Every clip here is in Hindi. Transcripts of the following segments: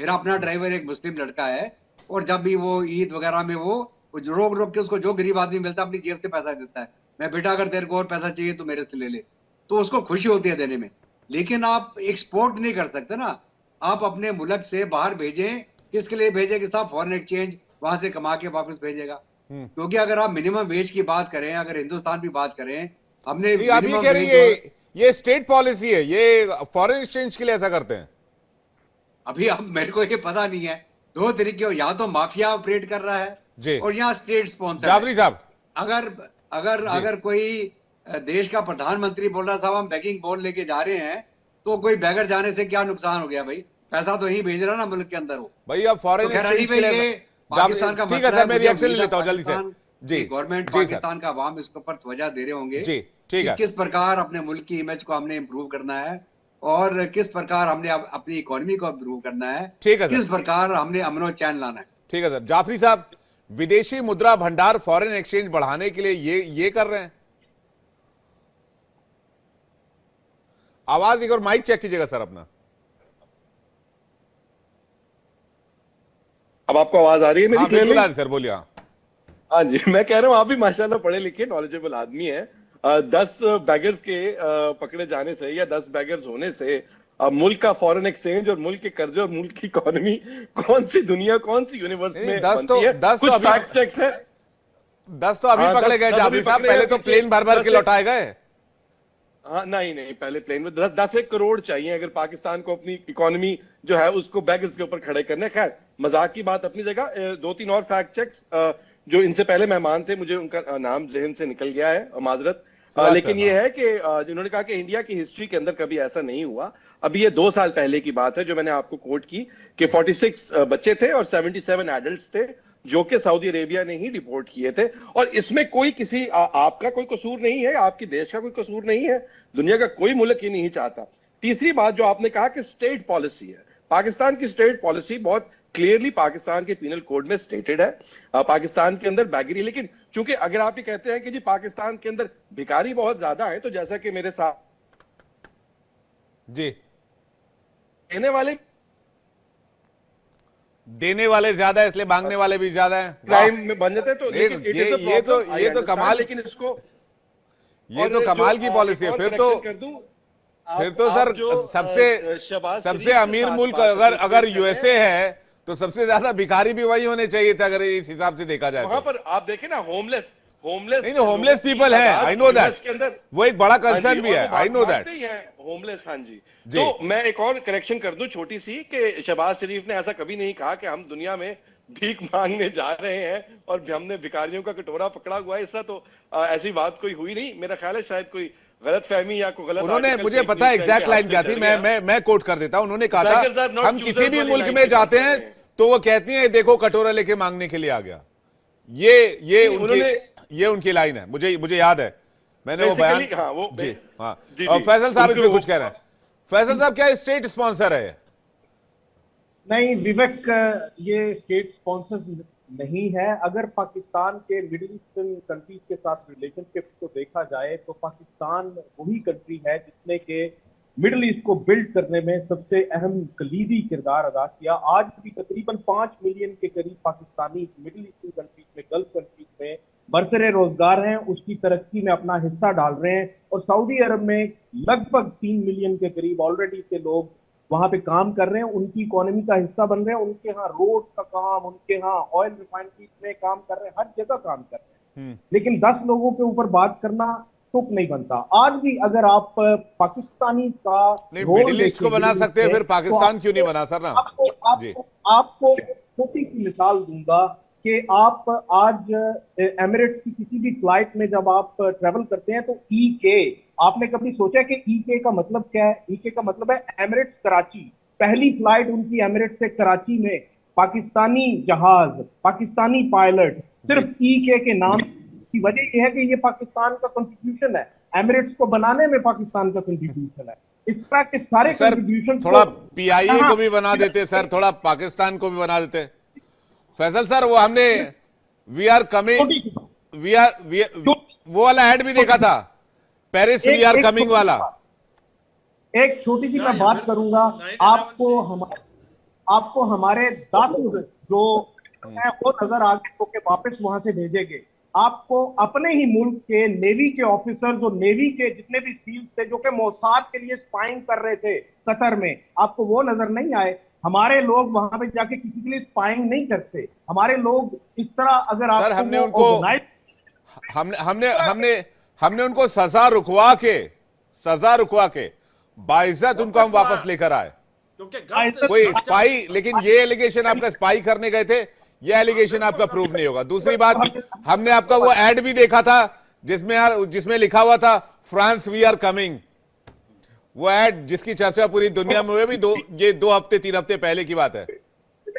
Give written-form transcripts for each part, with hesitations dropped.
मेरा अपना ड्राइवर एक मुस्लिम लड़का है, और जब भी वो ईद वगैरह में वो रोक रोक के उसको जो गरीब आदमी मिलता है अपनी जेब से पैसा देता है, मैं बेटा अगर तेरे को और पैसा चाहिए तो मेरे से ले ले, तो उसको खुशी होती है देने में। लेकिन आप एक्सपोर्ट नहीं कर सकते ना, आप अपने मुल्क से बाहर भेजें, किसके लिए भेजें कि साहब फॉरेन एक्सचेंज वहां से कमा के वापस भेजेगा। क्योंकि अगर आप मिनिमम वेज की बात करें, अगर हिंदुस्तान की बात करें, हमने आप ये मिनिमम कह रही वेज है ये स्टेट पॉलिसी है, ये फॉरेन एक्सचेंज के लिए ऐसा करते हैं? अभी अब मेरे को ये पता नहीं है। दो तरीके हो, या तो माफिया ऑपरेट कर रहा है जी और यहाँ स्टेट स्पॉन्सर है। जाफरी साहब अगर अगर जी। अगर कोई देश का प्रधानमंत्री बोल रहा साहब हम बैगिंग बोल लेके जा रहे हैं, तो कोई बैगर जाने से क्या नुकसान हो गया भाई, पैसा तो यहीं भेज रहा ना मुल्क के अंदर वो। भाई अब तो फॉरेन खैर अली एक्सचेंज के भाई, लिए ये पाकिस्तान का ठीक है मसला सर, है। मैं मुझे रिएक्शन ले उम्मीद है लेता हूं जल्दी से। पाकिस्तान जी की गवर्नमेंट, जी सर। पाकिस्तान का अवाम इसके ऊपर तवज्जो दे रहे होंगे जी ठीक कि है। किस प्रकार अपने मुल्क की इमेज को हमने इम्प्रूव करना है, और किस प्रकार हमने अपनी इकोनॉमी को इम्प्रूव करना है, ठीक है सर। किस प्रकार हमने अमन और चैन लाना है। ठीक है सर। जाफरी साहब, विदेशी मुद्रा भंडार फॉरेन एक्सचेंज बढ़ाने के लिए ये कर रहे हैं? आवाज एक और माइक चेक कीजिएगा सर अपना। अब आपको आवाज आ रही है मेरी? हाँ बिल्कुल आ रही सर, बोलिए। हाँ जी, मैं कह रहा हूँ आप भी माशाल्लाह पढ़े लिखे नॉलेजेबल आदमी है। 10 बैगर्स के पकड़े जाने से या 10 बैगर्स होने से मुल्क का फॉरेन एक्सचेंज और मुल्क के कर्जे और मुल्क की इकोनॉमी कौन सी दुनिया, कौन सी यूनिवर्स में बनती है? कुछ फैक्ट चेक्स है। 10 तो अभी पकड़े गए जाफरी साहब, पहले तो प्लेन भर भर के लौटाए गए। हाँ नहीं नहीं, पहले प्लेन में 10 करोड़ चाहिए अगर पाकिस्तान को अपनी इकोनॉमी जो है उसको बैगर्स के ऊपर खड़े करने। खैर मजाक की बात अपनी जगह। 2-3 और फैक्ट चेक्स जो इनसे पहले मेहमान थे, मुझे उनका नाम जहन से निकल गया है, माजरत। लेकिन ये है कि जिन्होंने कहा कि इंडिया की हिस्ट्री के अंदर कभी ऐसा नहीं हुआ। अभी ये 2 साल पहले की बात है जो मैंने आपको कोट की कि 46 बच्चे थे और 77 एडल्ट थे जो कि सऊदी अरेबिया ने ही रिपोर्ट किए थे। और इसमें कोई किसी आपका कोई कसूर नहीं है, आपकी देश का कोई कसूर नहीं है, दुनिया का कोई मुल्क ही नहीं चाहता। तीसरी बात जो आपने कहा कि स्टेट पॉलिसी है, पाकिस्तान की स्टेट पॉलिसी बहुत क्लियरली पाकिस्तान के पीनल कोड में स्टेटेड है। पाकिस्तान के अंदर बैगरी, लेकिन चूंकि अगर आप ये कहते हैं कि जी पाकिस्तान के अंदर भिखारी बहुत ज्यादा है, तो जैसा कि मेरे साथ जी देने वाले ज्यादा है इसलिए मांगने वाले भी ज्यादा है, क्राइम में बन जाते हैं। तो ये तो कमाल, लेकिन इसको ये तो कमाल की पॉलिसी है। फिर तो सर सबसे अमीर मुल्क अगर यूएसए है तो सबसे ज्यादा भिखारी भी वही होने चाहिए थे अगर इस हिसाब से देखा जाए। वहां पर आप देखें ना, होमलेस होमलेस पीपल है, आई नो दैट, के अंदर वो एक बड़ा कंसर्न भी है, आई नो दैट होमलेस। हाँ जी। तो मैं एक और करेक्शन कर दूं छोटी सी, कि शहबाज शरीफ ने ऐसा कभी नहीं कहा कि हम दुनिया में भीख मांगने जा रहे हैं और हमने भिखारियों का कटोरा पकड़ा हुआ है। ऐसा तो ऐसी बात कोई हुई नहीं। मेरा ख्याल है शायद कोई गलत फहमी या कोई गलत, उन्होंने, मुझे पता है एग्जैक्ट लाइन क्या थी, मैं कोट कर देता हूं। उन्होंने कहा था हम किसी भी मुल्क में जाते हैं तो वो कहती हैं देखो कटोरा लेके मांगने के लिए आ गया। ये उनकी लाइन है, मुझे याद है, मैंने वो बयान। जी हाँ। और फैसल साहब इसमें कुछ कह रहे हैं। फैसल साहब, क्या स्टेट स्पॉन्सर है? नहीं विवेक, ये स्टेट स्पॉन्सर नहीं है। अगर पाकिस्तान के मिडिल ईस्टर्न कंट्रीज के साथ रिलेशनशिप को देखा जाए तो पाकिस्तान वही कंट्री है जिसने के मिडिल ईस्ट को बिल्ड करने में सबसे अहम कलीदी किरदार अदा किया। आज भी तकरीबन 5 मिलियन के करीब पाकिस्तानी मिडिल ईस्टर्न कंट्रीज में, गल्फ कंट्रीज में बरसरे रोजगार हैं, उसकी तरक्की में अपना हिस्सा डाल रहे हैं। और सऊदी अरब में लगभग 3 मिलियन के करीब ऑलरेडी के लोग वहां पे काम कर रहे हैं, उनकी इकोनॉमी का हिस्सा बन रहे हैं। उनके यहाँ रोड का काम, उनके यहाँ ऑयल रिफाइनरीज में काम कर रहे हैं, हर जगह काम कर रहे हैं। लेकिन 10 लोगों के ऊपर बात करना तुक नहीं बनता। आज भी अगर आप पाकिस्तानी का मिडिल ईस्ट को बना सकते हैं, फिर पाकिस्तान क्यों नहीं बना सर? ना आपको छोटी सी मिसाल दूंगा कि आप आज एमिरेट्स की किसी भी फ्लाइट में जब आप ट्रेवल करते हैं तो के, आपने कभी सोचा कि के का मतलब क्या है? के का मतलब है एमिरेट्स कराची। पहली फ्लाइट उनकी एमिरेट्स से कराची में, पाकिस्तानी जहाज, पाकिस्तानी पायलट, सिर्फ के नाम की वजह यह है कि ये पाकिस्तान का कंट्रीब्यूशन है, एमिरेट्स को बनाने में पाकिस्तान का कंट्रीब्यूशन है। इस तरह के सारे कंट्रीब्यूशन थोड़ा पीआईए को भी बना देते सर, थोड़ा पाकिस्तान को भी बना देते। फैसल सर, वो हमने वी आर कमिंग, वो वाला ऐड भी देखा था, पेरिस वी आर कमिंग वाला। एक छोटी सी मैं बात करूंगा आपको। आपको हमारे 10 जो है वो नजर आ गए, तो वापस वहां से भेजेंगे। आपको अपने ही मुल्क के नेवी के ऑफिसर्स और नेवी के जितने भी सील्स थे जो कि मोसाद के लिए स्पाइंग कर रहे थे कतर में, आपको वो नजर नहीं आए। हमारे लोग वहां पे जाके किसी के लिए स्पाइंग नहीं करते। हमारे लोग इस तरह अगर आप सर हमने उनको सजा रुकवा के बाइज्जत उनको हम वापस लेकर आए। कोई स्पाई, लेकिन ये एलिगेशन आपका स्पाई करने गए थे, ये एलिगेशन आपका प्रूव नहीं होगा। दूसरी बात, हमने आपका वो एड भी देखा था जिसमें लिखा हुआ था फ्रांस वी आर कमिंग। वो एड जिसकी चर्चा पूरी दुनिया में हुई भी 2 हफ्ते 3 हफ्ते पहले की बात है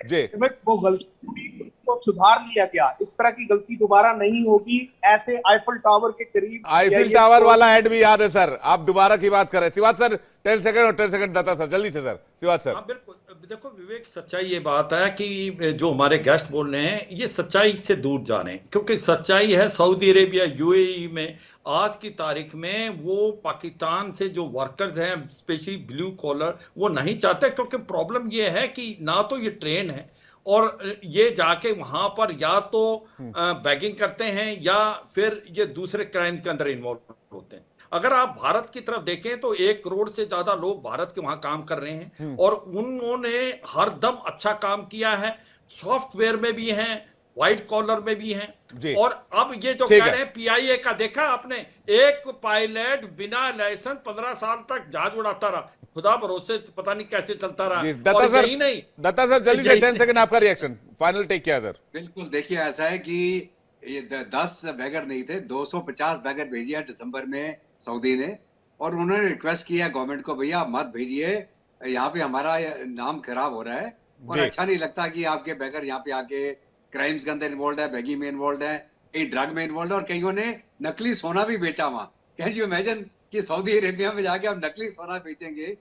जी। वो गलती को सुधार लिया गया, इस तरह की गलती दोबारा नहीं होगी। ऐसे आईफल टावर के करीब, आईफल टावर वाला एड भी याद है सर, आप दोबारा की बात करें। शिवाज सर 10 सेकंड और 10 सेकंड दत्ता सर, जल्दी से सर शिवाज सर। हाँ बिल्कुल, देखो विवेक, सच्चाई ये बात है कि जो हमारे गेस्ट बोल रहे हैं ये सच्चाई से दूर जा रहे हैं, क्योंकि सच्चाई है सऊदी अरेबिया यूएई में आज की तारीख में वो पाकिस्तान से जो वर्कर्स हैं स्पेशली ब्लू कॉलर वो नहीं चाहते, क्योंकि प्रॉब्लम ये है कि ना तो ये ट्रेन है और ये जाके वहां पर या तो बैगिंग करते हैं या फिर ये दूसरे क्राइम के अंदर इन्वॉल्व होते हैं। अगर आप भारत की तरफ देखें तो 1 करोड़ से ज्यादा लोग भारत के वहां काम कर रहे हैं और उन्होंने हरदम अच्छा काम किया है, सॉफ्टवेयर में भी हैं, व्हाइट कॉलर में भी हैं। और अब ये जो कह रहे हैं पीआईए का, देखा आपने, एक पायलट बिना लाइसेंस 15 साल तक जहाज उड़ाता रहा, खुदा भरोसे पता नहीं कैसे चलता रहा। दत्ता सर जल्दी से 10 सेकंड आपका रिएक्शन, फाइनल टेक क्या सर? बिल्कुल, देखिए ऐसा है कि ये 10 बैगर नहीं थे, 250 बैगर भेजी है दिसंबर में सऊदी ने, और उन्होंने रिक्वेस्ट किया गवर्नमेंट को, भैया मत भेजिए, यहाँ पे हमारा नाम खराब हो रहा है और अच्छा नहीं लगता कि आपके बैगर यहाँ पे आके क्राइम्स के अंदर इन्वॉल्व है, बैगिंग में इन्वॉल्व है, कई ड्रग में इन्वॉल्व है, और कईयों ने नकली सोना भी बेचा वहां। कैन यू इमेजिन कि सऊदी अरेबिया में जाके हम नकली सोना बेचेंगे